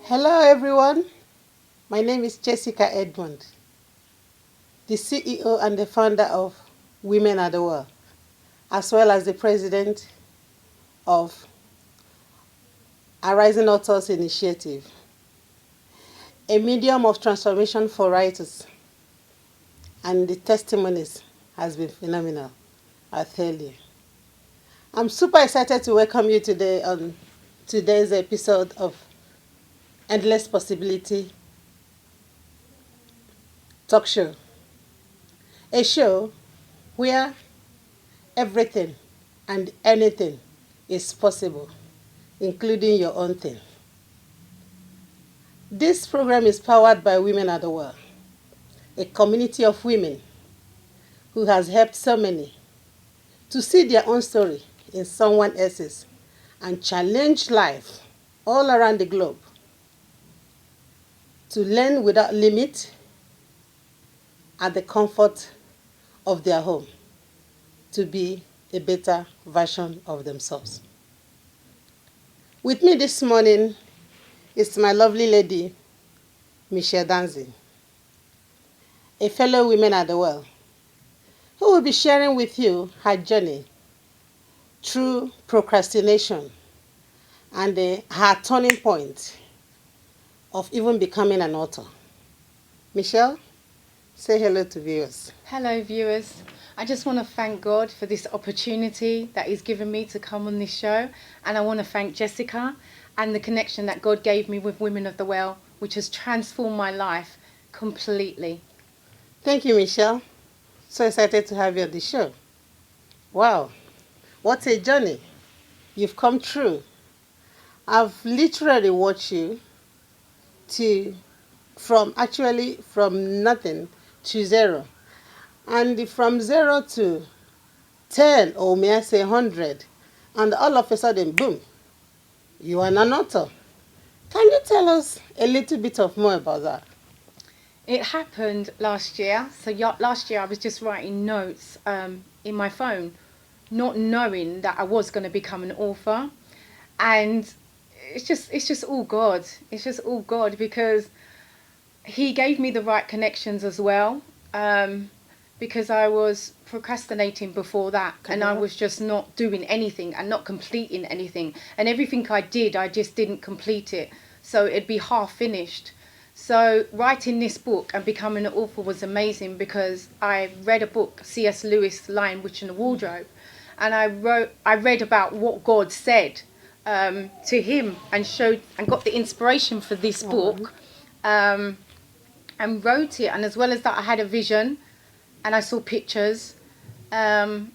Hello, everyone. My name is Jessica Edmund, the CEO and the founder of Women at the World, as well as the president of Arising Authors Initiative, a medium of transformation for writers, and the testimonies has been phenomenal, I tell you. I'm super excited to welcome you today on today's episode of Endless Possibility Talk Show, a show where everything and anything is possible, including your own thing. This program is powered by Women at the World, a community of women who has helped so many to see their own story in someone else's and challenge life all around the globe to learn without limit at the comfort of their home to be a better version of themselves. With me this morning is my lovely lady, Michelle Danzig, a fellow Women at the World, who will be sharing with you her journey through procrastination and her turning point of even becoming an author. Michelle, say hello to viewers. Hello viewers. I just want to thank God for this opportunity that He's given me to come on this show, and I want to thank Jessica and the connection that God gave me with Women of the Well, which has transformed my life completely. Thank you, Michelle. So excited to have you on the show. Wow, what a journey you've come through. I've literally watched you from nothing to zero. And from 0 to 10, or may I say 100, and all of a sudden, boom, you are an author. Can you tell us a little bit more about that? It happened last year. So last year I was just writing notes in my phone, not knowing that I was going to become an author. And it's just all God. It's just all God, because He gave me the right connections as well. Because I was procrastinating before that, and I was just not doing anything and not completing anything. And everything I did, I just didn't complete it. So it'd be half finished. So writing this book and becoming an author was amazing, because I read a book, C.S. Lewis, Lion, Witch and the Wardrobe. And I read about what God said to him, and got the inspiration for this book, and wrote it. And as well as that, I had a vision, and I saw pictures. So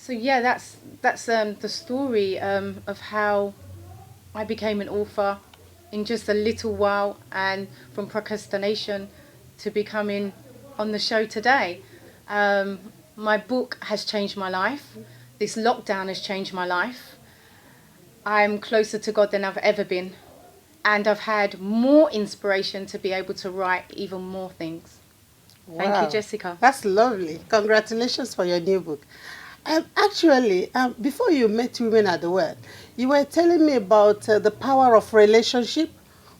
yeah, that's the story of how I became an author in just a little while, and from procrastination to becoming on the show today. My book has changed my life. This lockdown has changed my life. I'm closer to God than I've ever been, and I've had more inspiration to be able to write even more things. Wow. Thank you, Jessica. That's lovely. Congratulations for your new book. Actually, before you met Women at the World, you were telling me about the power of relationship,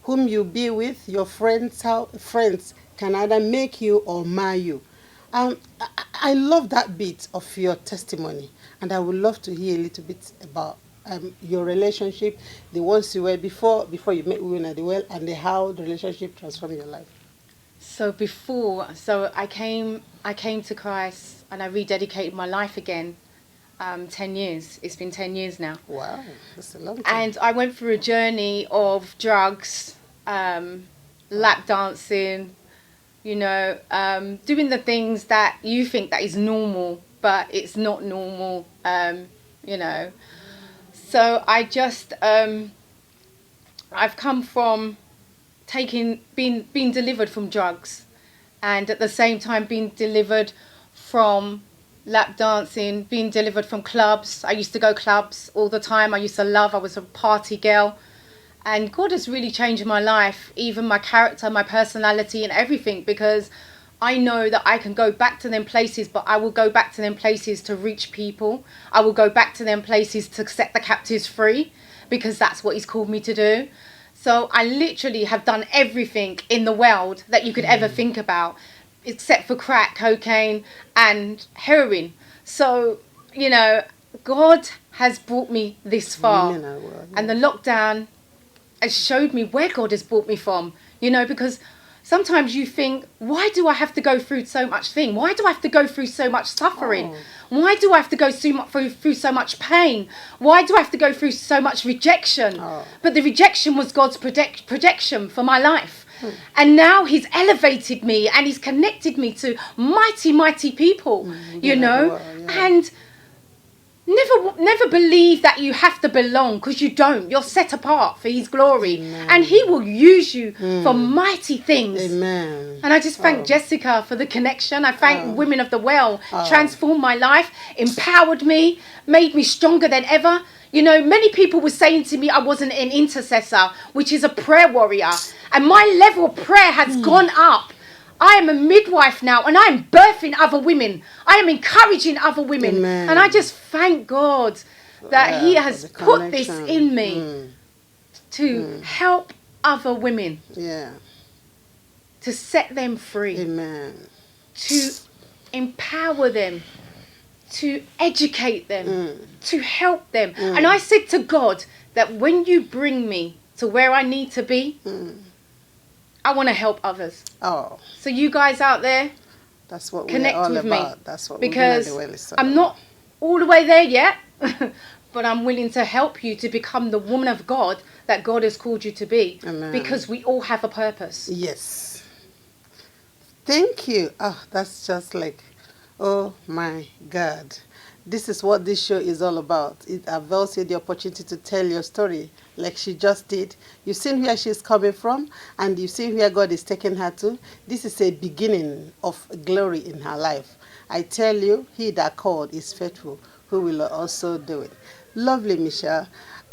whom you be with, your friends, how friends can either make you or mar you. I love that bit of your testimony, and I would love to hear a little bit about your relationship, the ones you were before you met Women at the World, and how the relationship transformed your life. So I came to Christ, and I rededicated my life again. 10 years. It's been 10 years now. Wow, that's a long time. And I went through a journey of drugs, lap dancing, doing the things that you think that is normal, but it's not normal, So I've come from being delivered from drugs, and at the same time being delivered from lap dancing, being delivered from clubs. I used to go clubs all the time. I was a party girl, and God has really changed my life, even my character, my personality and everything, because I know that I can go back to them places, but I will go back to them places to reach people. I will go back to them places to set the captives free. because that's what he's called me to do. So I literally have done everything in the world that you could ever think about, except for crack, cocaine, and heroin. So, you know, God has brought me this far. And the lockdown has showed me where God has brought me from. You know, because sometimes you think, why do I have to go through so much thing? Why do I have to go through so much suffering? Why do I have to go through so much pain? Why do I have to go through so much rejection? But the rejection was God's protection for my life. And now he's elevated me and he's connected me to mighty, mighty people, you know. And never believe that you have to belong, because you don't. You're set apart for his glory. And he will use you for mighty things. And I just thank Jessica for the connection. I thank Women of the Well. Transformed my life, empowered me, made me stronger than ever. You know, many people were saying to me I wasn't an intercessor, which is a prayer warrior. And my level of prayer has gone up. I am a midwife now, and I am birthing other women. I am encouraging other women. And I just thank God that he has put this in me to help other women. To set them free. To empower them. To educate them. To help them. And I said to God that when you bring me to where I need to be, I want to help others. So you guys out there, that's what connect we're all with about. me. That's what because I'm not all the way there yet, but I'm willing to help you to become the woman of God that God has called you to be. Because we all have a purpose. Yes. Thank you. That's just like, oh my God. This is what this show is all about. It avails you the opportunity to tell your story like she just did. You've seen where she's coming from, and you've seen where God is taking her to. This is a beginning of glory in her life. I tell you, he that called is faithful, who will also do it. Lovely, Michelle.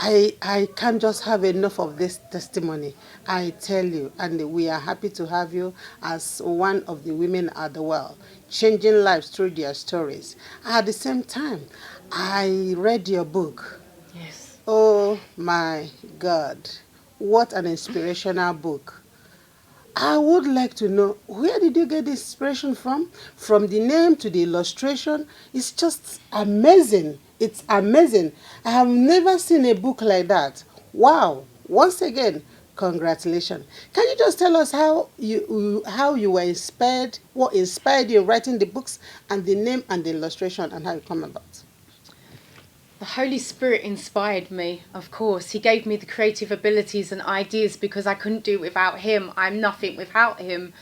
I can't just have enough of this testimony. I tell you, and we are happy to have you as one of the women at the well, changing lives through their stories. At the same time, I read your book. Yes. Oh my God, what an inspirational book. I would like to know, where did you get this inspiration from? From the name to the illustration, it's just amazing. It's amazing. I have never seen a book like that. Wow. Once again, congratulations. Can you just tell us how you were inspired, what inspired you in writing the books, and the name and the illustration, and how it came about? The Holy Spirit inspired me, of course. He gave me the creative abilities and ideas because I couldn't do it without him. I'm nothing without him.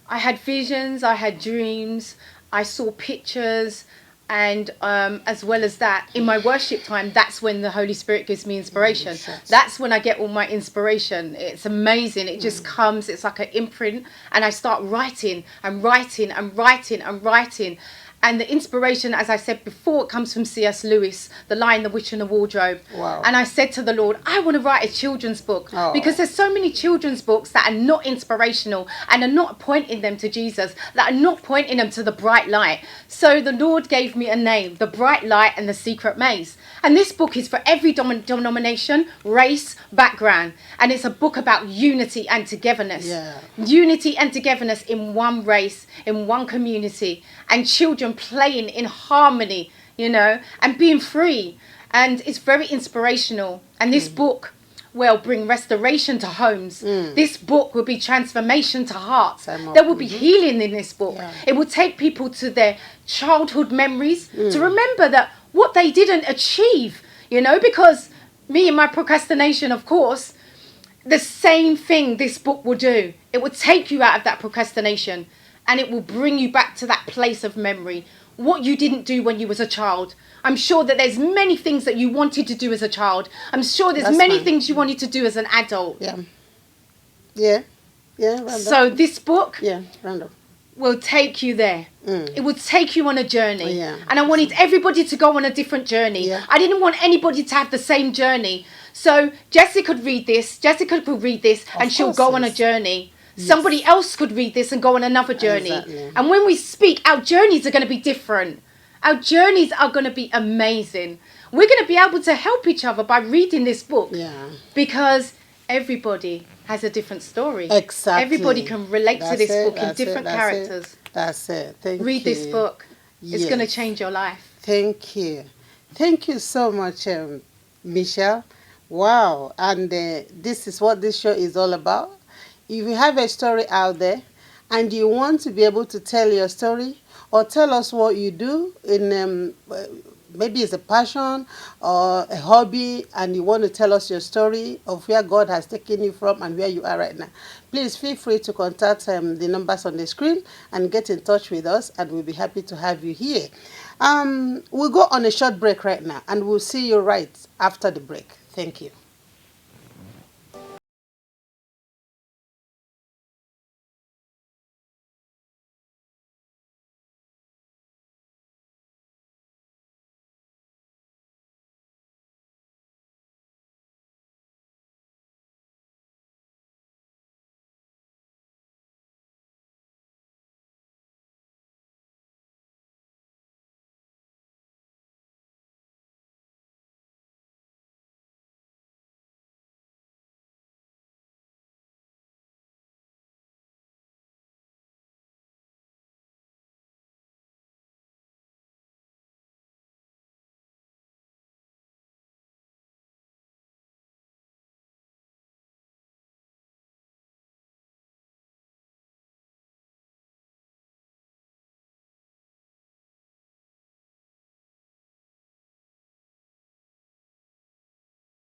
I had visions, I had dreams, I saw pictures, and as well as that, in my worship time, that's when the Holy Spirit gives me inspiration. That's when I get all my inspiration. It's amazing. It just comes, it's like an imprint, and I start writing and writing and writing and writing. And the inspiration, as I said before, it comes from C.S. Lewis, The Lion, the Witch and the Wardrobe. Wow. And I said to the Lord, I want to write a children's book because there's so many children's books that are not inspirational and are not pointing them to Jesus, that are not pointing them to the bright light. So the Lord gave me a name, The Bright Light and the Secret Maze. And this book is for every denomination, race, background. And it's a book about unity and togetherness. Unity and togetherness in one race, in one community. And children playing in harmony, you know, and being free. And it's very inspirational. And this book will bring restoration to homes. This book will be transformation to hearts. There will be healing in this book. It will take people to their childhood memories to remember that what they didn't achieve, you know, because me and my procrastination, of course, the same thing this book will do. It will take you out of that procrastination. And it will bring you back to that place of memory. What you didn't do when you was a child. I'm sure that there's many things that you wanted to do as a child. I'm sure there's many things you wanted to do as an adult. So this book will take you there. It will take you on a journey. And I wanted everybody to go on a different journey. I didn't want anybody to have the same journey. So Jessica could read this. And she'll go on a journey. Somebody else could read this and go on another journey. And when we speak, our journeys are going to be different. Our journeys are going to be amazing. we're going to be able to help each other by reading this book. Yeah. Because everybody has a different story. Exactly. Everybody can relate to this book in different characters. That's it. Thank you. Read this book. It's going to change your life. Thank you. Thank you so much, Michelle. Wow. And this is what this show is all about. If you have a story out there and you want to be able to tell your story or tell us what you do in maybe it's a passion or a hobby, and you want to tell us your story of where God has taken you from and where you are right now, please feel free to contact the numbers on the screen and get in touch with us, and we'll be happy to have you here. We'll go on a short break right now, and we'll see you right after the break. Thank you.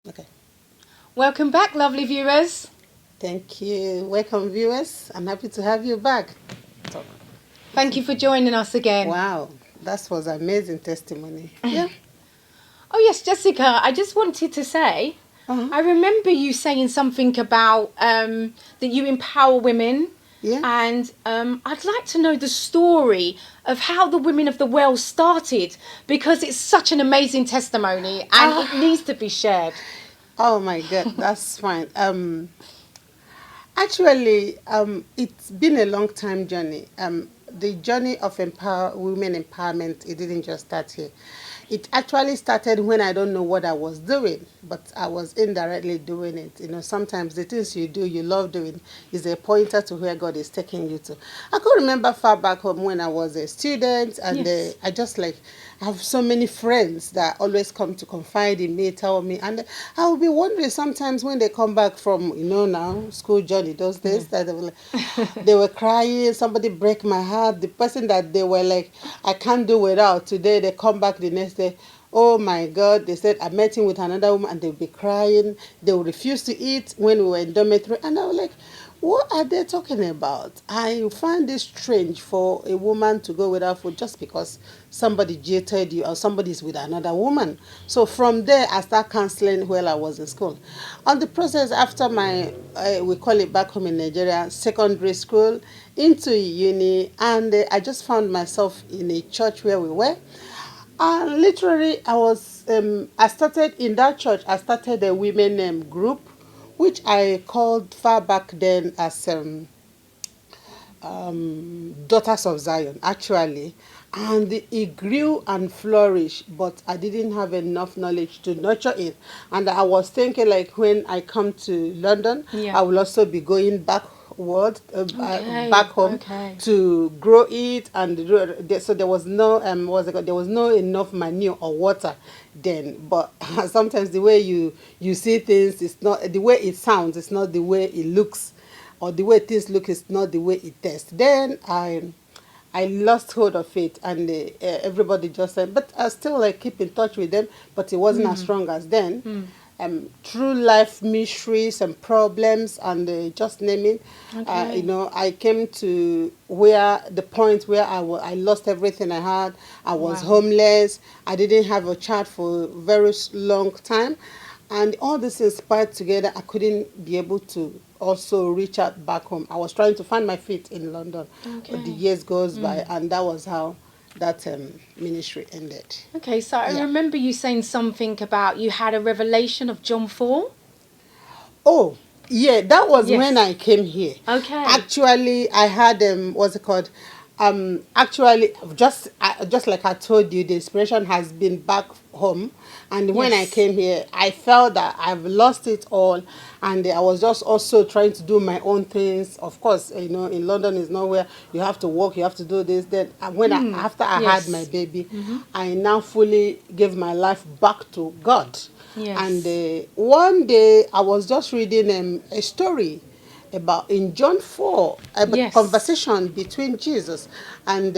Okay. Welcome back, lovely viewers. Thank you. Welcome, viewers. I'm happy to have you back. Thank you for joining us again. Wow, that was amazing testimony. Yeah. Oh, yes, Jessica, I just wanted to say, I remember you saying something about that you empower women. Yeah. And I'd like to know the story of how the Women of the Well started, because it's such an amazing testimony and it needs to be shared. Oh my God, that's fine. Actually, it's been a long time journey. The journey of women empowerment, it didn't just start here. It actually started when I don't know what I was doing, but I was indirectly doing it. You know, sometimes the things you do, you love doing, is a pointer to where God is taking you to. I could remember far back home when I was a student, and Yes. I have so many friends that always come to confide in me, tell me, and I will be wondering sometimes when they come back from, now, school journey, those days, that they were crying, somebody break my heart, the person that they were like, I can't do without, today they come back the next day, oh my God, they said, I met him with another woman, and they'll be crying, they will refuse to eat when we were in dormitory, and I was like, what are they talking about? I find it strange for a woman to go without food just because somebody jilted you or somebody's with another woman. So from there, I started counseling while I was in school. On the process after my, we call it back home in Nigeria, secondary school, into uni, and I just found myself in a church where we were. And literally, I started in that church, I started a women group, which I called far back then as Daughters of Zion, actually. And it grew and flourished, but I didn't have enough knowledge to nurture it. And I was thinking, like, when I come to London, Yeah. I will also be going backward, Okay, back home okay. to grow it. And so there was no, there was no enough manure or water then. But sometimes the way you see things, it's not the way it sounds, it's not the way it looks, or the way things look is not the way it tastes. Then I lost hold of it, and everybody just said, but I still like keep in touch with them, but it wasn't as strong as then. Through life mysteries and problems and just naming, Okay. I came to where the point where I lost everything I had. I was Wow. homeless. I didn't have a child for a very long time. And all this inspired together, I couldn't be able to also reach out back home. I was trying to find my feet in London. Okay. But the years goes by, and that was how that ministry ended. Okay, so I Yeah. remember you saying something about you had a revelation of John 4. Oh, yeah, that was Yes. when I came here. Okay. Actually, I had what's it called? Actually, just like I told you, the inspiration has been back home, and when I Yes. came here, I felt that I've lost it all, and I was just also trying to do my own things. Of course, in London is nowhere you have to work, you have to do this. Then after I had my Yes. baby, I now fully gave my life back to God. And Yes. one day I was just reading a story about in John 4, a Yes. conversation between Jesus and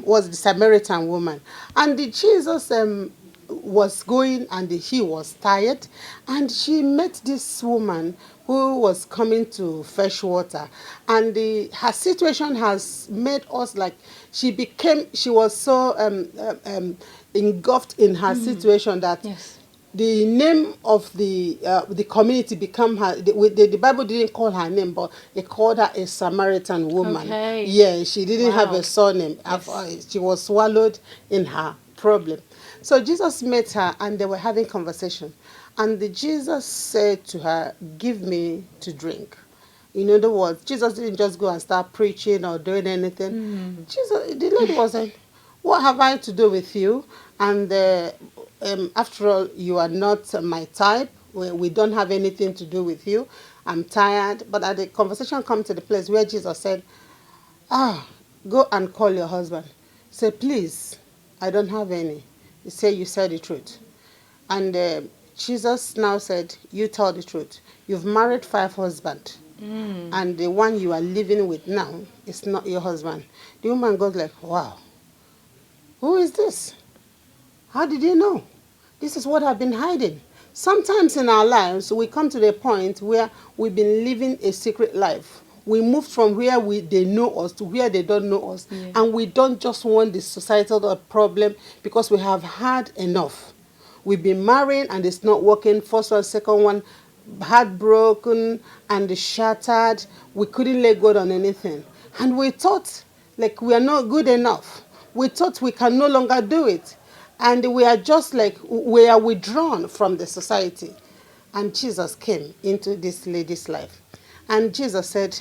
was the Samaritan woman. And Jesus was going, and he was tired, and she met this woman who was coming to fetch water, and her situation has made us like she was so engulfed in her situation that Yes. the name of the community become her. The Bible didn't call her name, but it called her a Samaritan woman. Okay. Yeah, she didn't have a Wow. surname. Yes. She was swallowed in her problem. So Jesus met her, and they were having conversation, and Jesus said to her, "Give me to drink." In other words, Jesus didn't just go and start preaching or doing anything. The lady was like, "What have I to do with you?" And after all, you are not my type. We don't have anything to do with you. I'm tired. But at the conversation come to the place where Jesus said, go and call your husband. Say, please, I don't have any. He said, you said the truth. And Jesus now said, you tell the truth. You've married 5 husbands. And the one you are living with now is not your husband. The woman goes like, wow, who is this? How did you know? This is what I've been hiding. Sometimes in our lives, we come to the point where we've been living a secret life. We moved from where they know us to where they don't know us. Yeah. And we don't just want the societal problem because we have had enough. We've been married and it's not working. First one, second one, heartbroken and shattered. We couldn't let go on anything. And we thought like we are not good enough. We thought we can no longer do it. And we are just like, we are withdrawn from the society. And Jesus came into this lady's life. And Jesus said,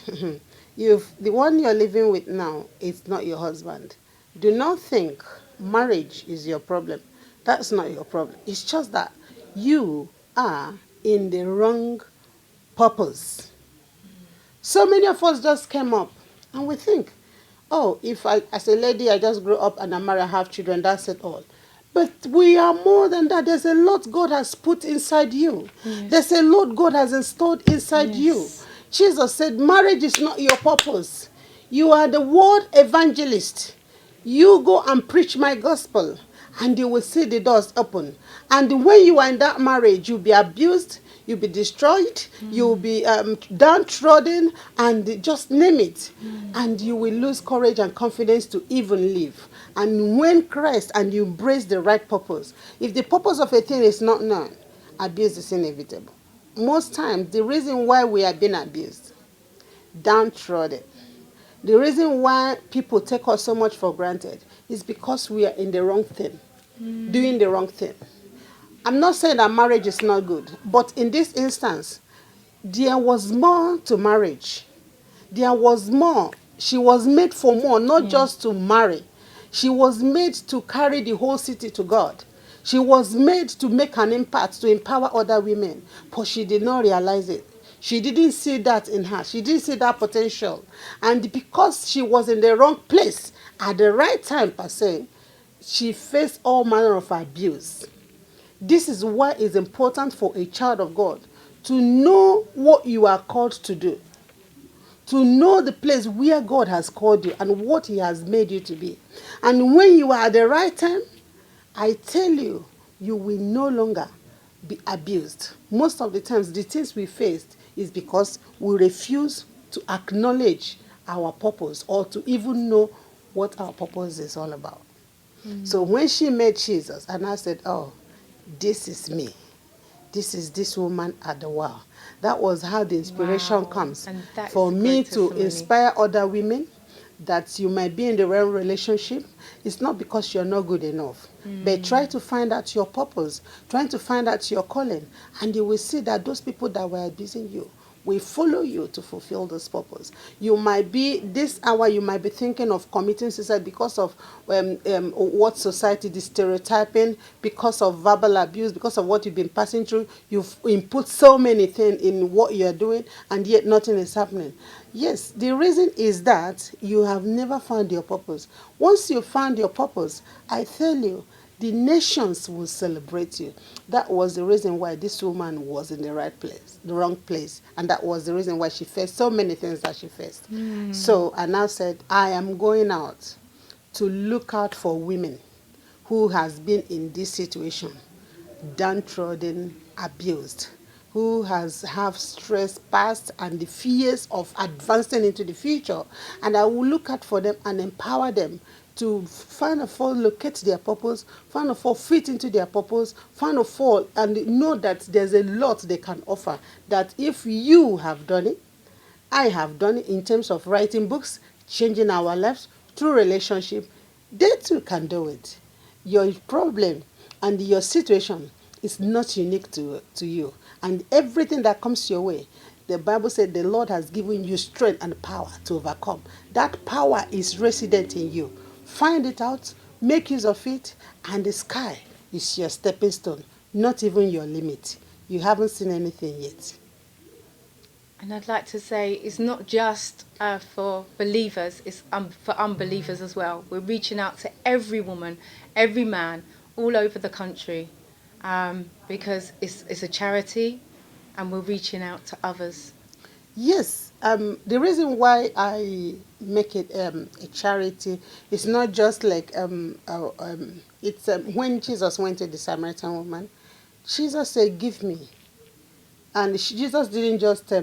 the one you're living with now is not your husband. Do not think marriage is your problem. That's not your problem. It's just that you are in the wrong purpose. So many of us just came up and we think, oh, if I, as a lady, I just grew up and I'm married, I have children, that's it all. But we are more than that. There's a lot God has put inside you. Yes. There's a lot God has installed inside you. Yes. Jesus said, marriage is not your purpose. You are the word evangelist. You go and preach my gospel, and you will see the doors open. And when you are in that marriage, you'll be abused, you'll be destroyed, you'll be downtrodden, and just name it. And you will lose courage and confidence to even live. And when Christ and you embrace the right purpose, if the purpose of a thing is not known, abuse is inevitable. Most times, the reason why we are being abused, downtrodden, the reason why people take us so much for granted is because we are in the wrong thing, doing the wrong thing. I'm not saying that marriage is not good, but in this instance, there was more to marriage. There was more. She was made for more, not just to marry. She was made to carry the whole city to God. She was made to make an impact, to empower other women, but she did not realize it. She didn't see that in her. She didn't see that potential. And because she was in the wrong place at the right time, per se, she faced all manner of abuse. This is why it's important for a child of God to know what you are called to do, to know the place where God has called you and what He has made you to be. And when you are at the right time, I tell you, you will no longer be abused. Most of the times, the things we faced is because we refuse to acknowledge our purpose or to even know what our purpose is all about. So when she met Jesus, and I said, oh, this is me. This is this woman at the well. That was how the inspiration Wow. comes. And that For is a me great to testimony. inspire other women that you might be in the wrong relationship, it's not because you're not good enough. But try to find out your purpose, trying to find out your calling, and you will see that those people that were abusing you will follow you to fulfill this purpose. You might be, this hour, you might be thinking of committing suicide because of what society is stereotyping, because of verbal abuse, because of what you've been passing through. You've input so many things in what you're doing, and yet nothing is happening. Yes, the reason is that you have never found your purpose. Once you found your purpose, I tell you, the nations will celebrate you. That was the reason why this woman was in the right place, the wrong place. And that was the reason why she faced so many things that she faced. So I now said, I am going out to look out for women who has been in this situation, downtrodden, abused, who has have stress past and the fears of advancing into the future. And I will look out for them and empower them to find of all locate their purpose, find of all fit into their purpose, find of all and know that there's a lot they can offer. That if you have done it, I have done it in terms of writing books, changing our lives through relationship, they too can do it. Your problem and your situation is not unique to you. And everything that comes your way, the Bible said the Lord has given you strength and power to overcome. That power is resident in you. Find it out, make use of it, and the sky is your stepping stone, not even your limit. You haven't seen anything yet. And I'd like to say it's not just for believers, it's for unbelievers as well. We're reaching out to every woman, every man, all over the country, because it's a charity and we're reaching out to others. Yes, the reason why I make it a charity is not just like it's when Jesus went to the Samaritan woman, Jesus said, "Give me," and Jesus didn't just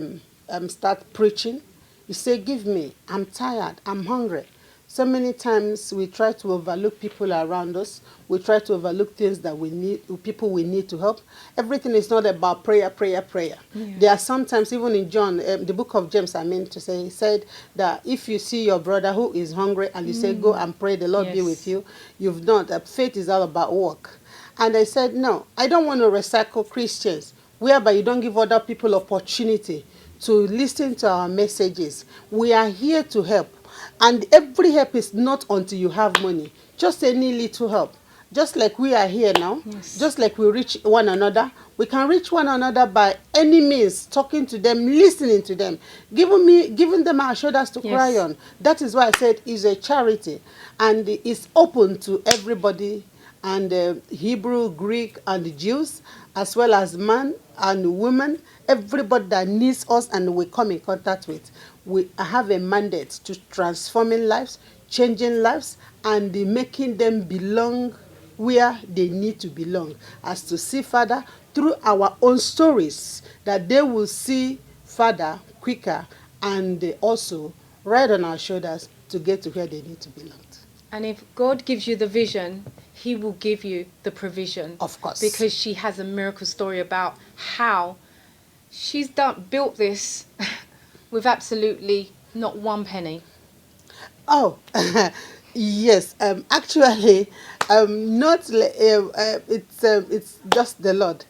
start preaching. He said, "Give me. I'm tired. I'm hungry." So many times we try to overlook people around us. We try to overlook things that we need, people we need to help. Everything is not about prayer, prayer, prayer. Yeah. There are sometimes, even in John, the book of James, I meant to say, he said that if you see your brother who is hungry and you say, "Go and pray, the Lord be Yes. with you," you've not. Faith is all about work. And I said, no, I don't want to recycle Christians, whereby you don't give other people opportunity to listen to our messages. We are here to help. And every help is not until you have money. Just any little help. Just like we are here now, Yes. just like we reach one another, we can reach one another by any means, talking to them, listening to them, giving them our shoulders to Yes. cry on. That is why I said it's a charity, and it's open to everybody, and Hebrew, Greek, and the Jews, as well as man and women, everybody that needs us and we come in contact with. We have a mandate to transforming lives, changing lives, and making them belong where they need to belong, as to see Father through our own stories, that they will see Father quicker and also ride on our shoulders to get to where they need to belong. And if God gives you the vision, he will give you the provision. Of course. Because she has a miracle story about how she's built this with absolutely not one penny. Oh, yes. Actually, not. It's just the Lord.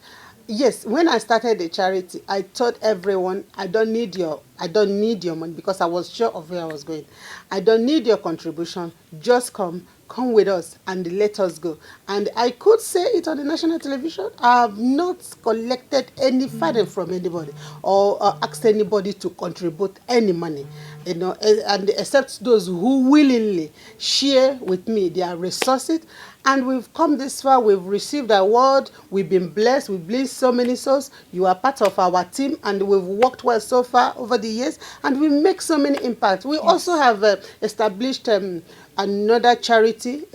Yes. When I started the charity, I told everyone, I don't need your money, because I was sure of where I was going. I don't need your contribution. Just come with us and let us go. And I could say it on the national television. I have not collected any funding from anybody or asked anybody to contribute any money, and except those who willingly share with me their resources. And we've come this far. We've received an award. We've been blessed. We've blessed so many souls. You are part of our team, and we've worked well so far over the years, and we make so many impacts. We also have established another charity,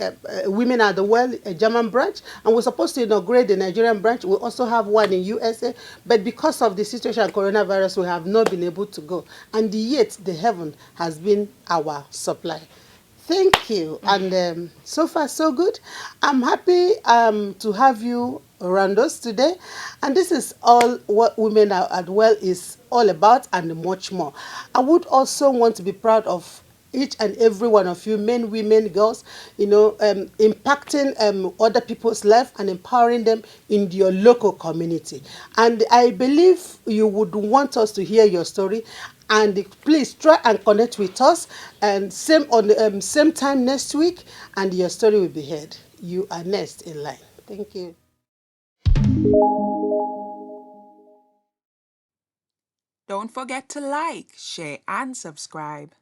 Women at the Well, a German branch, and we're supposed to inaugurate the Nigerian branch. We also have one in USA, but because of the situation of coronavirus, we have not been able to go. And yet, the heaven has been our supply. Thank you. And so far, so good. I'm happy to have you around us today. And this is all what Women at Well is all about, and much more. I would also want to be proud of each and every one of you, men, women, girls, impacting other people's life and empowering them in your local community. And I believe you would want us to hear your story. And please try and connect with us, and same on the same time next week, and your story will be heard. You are next in line. Thank you. Don't forget to like, share, and subscribe.